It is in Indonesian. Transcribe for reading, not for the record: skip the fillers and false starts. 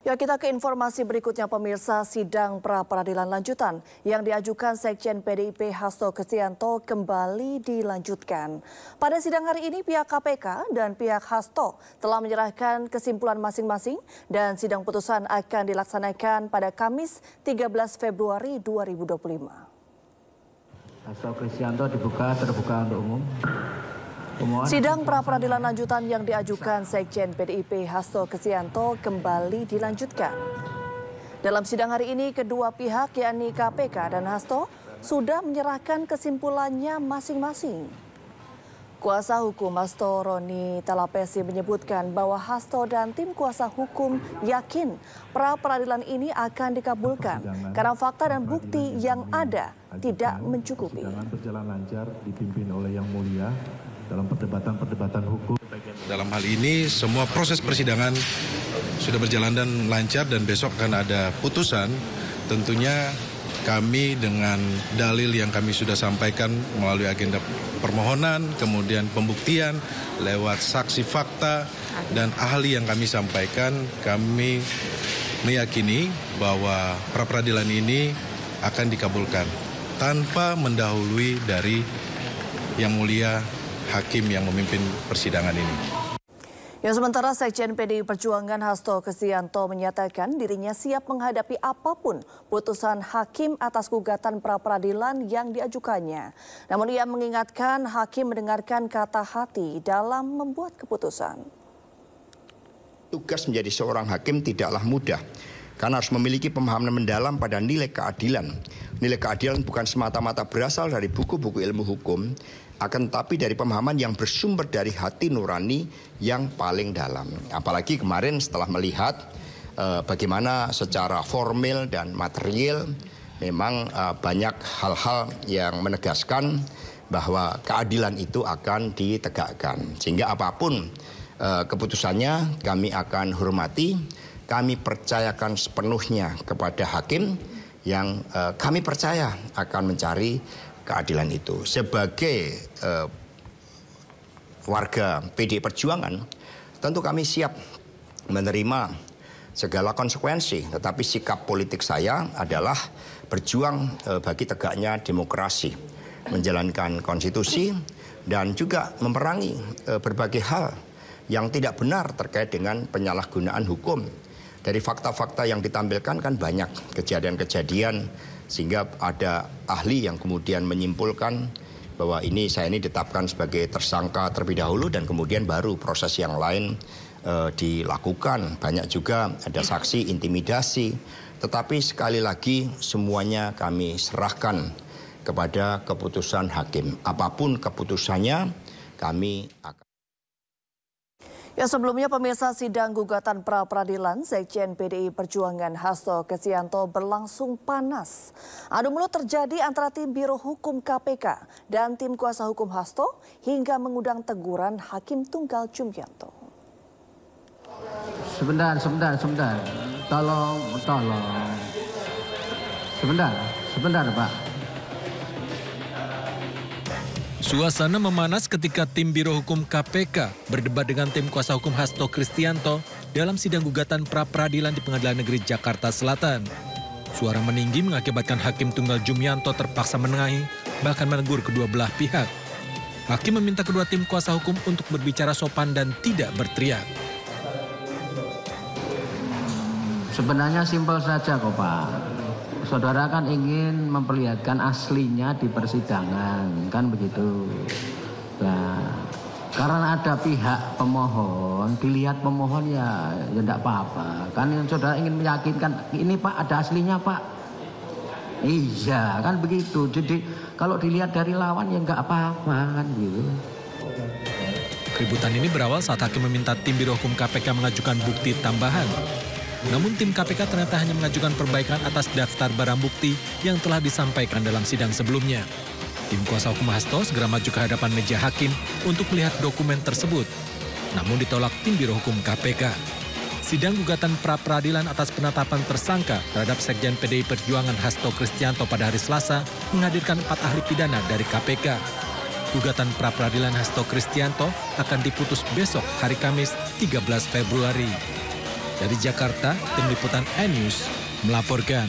Ya, kita ke informasi berikutnya pemirsa. Sidang pra-peradilan lanjutan yang diajukan Sekjen PDIP Hasto Kristianto kembali dilanjutkan. Pada sidang hari ini pihak KPK dan pihak Hasto telah menyerahkan kesimpulan masing-masing dan sidang putusan akan dilaksanakan pada Kamis 13 Februari 2025. Hasto Kristianto terbuka untuk umum. Sidang pra-peradilan lanjutan yang diajukan Sekjen PDIP Hasto Kristianto kembali dilanjutkan. Dalam sidang hari ini, kedua pihak yakni KPK dan Hasto sudah menyerahkan kesimpulannya masing-masing. Kuasa hukum Hasto Roni Talapesi menyebutkan bahwa Hasto dan tim kuasa hukum yakin pra-peradilan ini akan dikabulkan karena fakta dan bukti yang ada tidak mencukupi. Persidangan berjalan lancar dipimpin oleh Yang Mulia dalam perdebatan hukum. Dalam hal ini semua proses persidangan sudah berjalan dan lancar dan besok akan ada putusan. Tentunya kami dengan dalil yang kami sudah sampaikan melalui agenda permohonan, kemudian pembuktian lewat saksi fakta dan ahli yang kami sampaikan, kami meyakini bahwa pra-peradilan ini akan dikabulkan tanpa mendahului dari Yang Mulia Hakim yang memimpin persidangan ini. Ya, sementara Sekjen PDI Perjuangan Hasto Kristianto menyatakan dirinya siap menghadapi apapun putusan hakim atas gugatan pra-peradilan yang diajukannya. Namun ia mengingatkan hakim mendengarkan kata hati dalam membuat keputusan. Tugas menjadi seorang hakim tidaklah mudah, karena harus memiliki pemahaman mendalam pada nilai keadilan. Nilai keadilan bukan semata-mata berasal dari buku-buku ilmu hukum, akan tetapi dari pemahaman yang bersumber dari hati nurani yang paling dalam. Apalagi kemarin setelah melihat bagaimana secara formil dan material memang banyak hal-hal yang menegaskan bahwa keadilan itu akan ditegakkan. Sehingga apapun keputusannya kami akan hormati, kami percayakan sepenuhnya kepada hakim yang kami percaya akan mencari keadilan itu. Sebagai warga PDI Perjuangan, tentu kami siap menerima segala konsekuensi. Tetapi sikap politik saya adalah berjuang bagi tegaknya demokrasi, menjalankan konstitusi, dan juga memerangi berbagai hal yang tidak benar terkait dengan penyalahgunaan hukum. Dari fakta-fakta yang ditampilkan kan banyak kejadian-kejadian, sehingga ada ahli yang kemudian menyimpulkan bahwa saya ini ditetapkan sebagai tersangka terlebih dahulu dan kemudian baru proses yang lain dilakukan. Banyak juga ada saksi intimidasi, tetapi sekali lagi semuanya kami serahkan kepada keputusan hakim. Apapun keputusannya kami akan. Ya, sebelumnya pemirsa, sidang gugatan pra-peradilan Sekjen PDI Perjuangan Hasto Kristianto berlangsung panas. Adu mulut terjadi antara tim Biro Hukum KPK dan tim kuasa hukum Hasto hingga mengundang teguran Hakim Tunggal Jumianto. Sebentar. Tolong. Sebentar, Pak. Suasana memanas ketika tim Biro Hukum KPK berdebat dengan tim kuasa hukum Hasto Kristianto dalam sidang gugatan pra-peradilan di Pengadilan Negeri Jakarta Selatan. Suara meninggi mengakibatkan Hakim Tunggal Jumianto terpaksa menengahi, bahkan menegur kedua belah pihak. Hakim meminta kedua tim kuasa hukum untuk berbicara sopan dan tidak berteriak. Sebenarnya simpel saja kok, Pak. Saudara kan ingin memperlihatkan aslinya di persidangan, kan begitu. Nah, karena ada pihak pemohon, dilihat pemohon ya tidak apa-apa. Kan yang saudara ingin meyakinkan, ini Pak ada aslinya Pak. Iya, kan begitu. Jadi kalau dilihat dari lawan ya nggak apa-apa kan gitu. Keributan ini berawal saat hakim meminta tim Biro Hukum KPK mengajukan bukti tambahan. Namun tim KPK ternyata hanya mengajukan perbaikan atas daftar barang bukti yang telah disampaikan dalam sidang sebelumnya. Tim kuasa hukum Hasto segera maju ke hadapan meja hakim untuk melihat dokumen tersebut. Namun ditolak tim Biro Hukum KPK. Sidang gugatan pra-peradilan atas penetapan tersangka terhadap Sekjen PDI Perjuangan Hasto Kristianto pada hari Selasa menghadirkan 4 ahli pidana dari KPK. Gugatan pra-peradilan Hasto Kristianto akan diputus besok hari Kamis 13 Februari. Dari Jakarta, Tim Liputan N-News melaporkan.